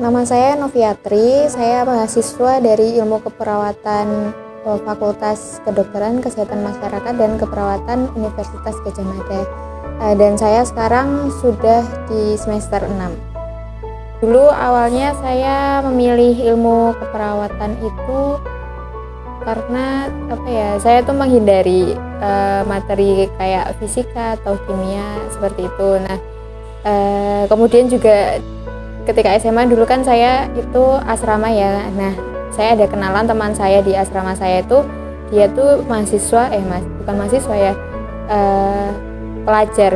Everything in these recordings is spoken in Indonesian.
Nama saya Noviatri, saya mahasiswa dari Ilmu Keperawatan Fakultas Kedokteran, Kesehatan Masyarakat dan Keperawatan Universitas Gadjah Mada. Dan saya sekarang sudah di semester 6. Dulu awalnya saya memilih ilmu keperawatan itu karena saya tuh menghindari materi kayak fisika atau kimia seperti itu. Nah, kemudian juga ketika SMA dulu kan saya itu asrama ya. Nah, saya ada kenalan teman saya di asrama saya itu, dia tuh mahasiswa, bukan mahasiswa ya,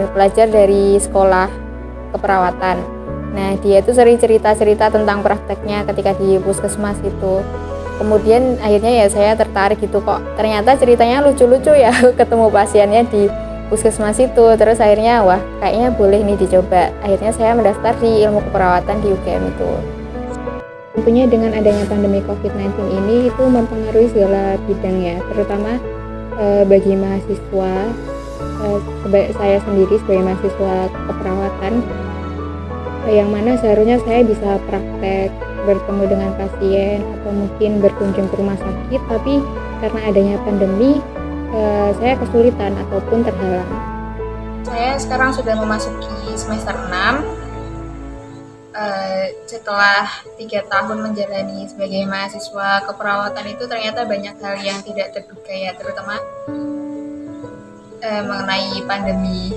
pelajar dari sekolah keperawatan. Nah, dia tuh sering cerita-cerita tentang prakteknya ketika di puskesmas itu. Kemudian akhirnya ya saya tertarik gitu, kok ternyata ceritanya lucu-lucu ya ketemu pasiennya di puskesmas itu. Terus akhirnya wah kayaknya boleh nih dicoba. Akhirnya saya mendaftar di ilmu keperawatan di UGM itu. Tentunya dengan adanya pandemi COVID-19 ini itu mempengaruhi segala bidang ya, terutama bagi mahasiswa, saya sendiri sebagai mahasiswa keperawatan, yang mana seharusnya saya bisa praktek, bertemu dengan pasien atau mungkin berkunjung ke rumah sakit, tapi karena adanya pandemi saya kesulitan ataupun terhalang. Saya sekarang sudah memasuki semester 6. Setelah 3 tahun menjalani sebagai mahasiswa keperawatan itu ternyata banyak hal yang tidak terduga ya, terutama mengenai pandemi.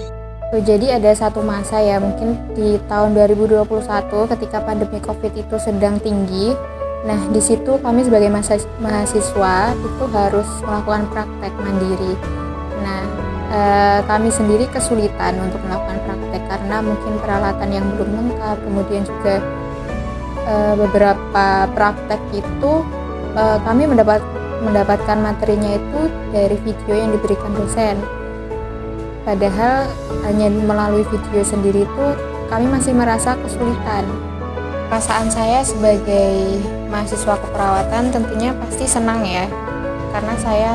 Jadi ada satu masa ya, mungkin di tahun 2021 ketika pandemi COVID itu sedang tinggi. Nah, di situ kami sebagai mahasiswa itu harus melakukan praktek mandiri. Nah, kami sendiri kesulitan untuk melakukan praktek karena mungkin peralatan yang belum lengkap. Kemudian juga beberapa praktek itu kami mendapatkan materinya itu dari video yang diberikan dosen. Padahal hanya melalui video sendiri itu kami masih merasa kesulitan. Perasaan saya sebagai mahasiswa keperawatan tentunya pasti senang ya, karena saya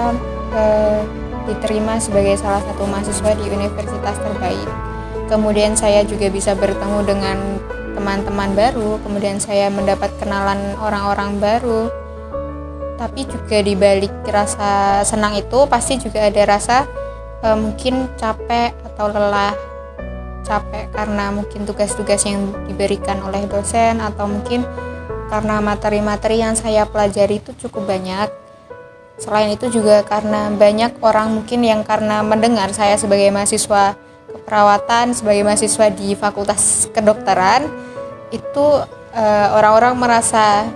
diterima sebagai salah satu mahasiswa di universitas terbaik. Kemudian saya juga bisa bertemu dengan teman-teman baru, kemudian saya mendapat kenalan orang-orang baru. Tapi juga di balik rasa senang itu pasti juga ada rasa mungkin capek atau lelah. Capek karena mungkin tugas-tugas yang diberikan oleh dosen, atau mungkin karena materi-materi yang saya pelajari itu cukup banyak. Selain itu juga karena banyak orang mungkin yang karena mendengar saya sebagai mahasiswa keperawatan, sebagai mahasiswa di Fakultas Kedokteran, itu orang-orang merasa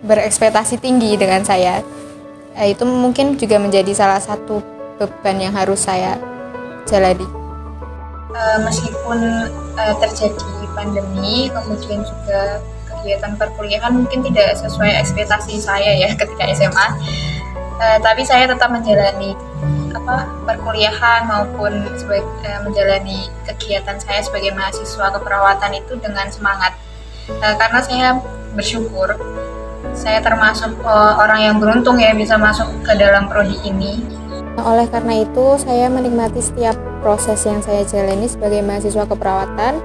berekspektasi tinggi dengan saya. Itu mungkin juga menjadi salah satu beban yang harus saya jalani. Meskipun terjadi pandemi, kemudian juga kegiatan perkuliahan mungkin tidak sesuai ekspektasi saya ya ketika SMA, tapi saya tetap menjalani perkuliahan maupun menjalani kegiatan saya sebagai mahasiswa keperawatan itu dengan semangat, karena saya bersyukur saya termasuk orang yang beruntung ya bisa masuk ke dalam prodi ini. Oleh karena itu saya menikmati setiap proses yang saya jalani sebagai mahasiswa keperawatan,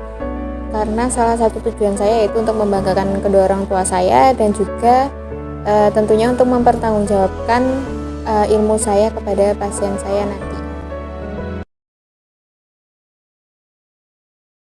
karena salah satu tujuan saya yaitu untuk membanggakan kedua orang tua saya dan juga tentunya untuk mempertanggungjawabkan ilmu saya kepada pasien saya nanti.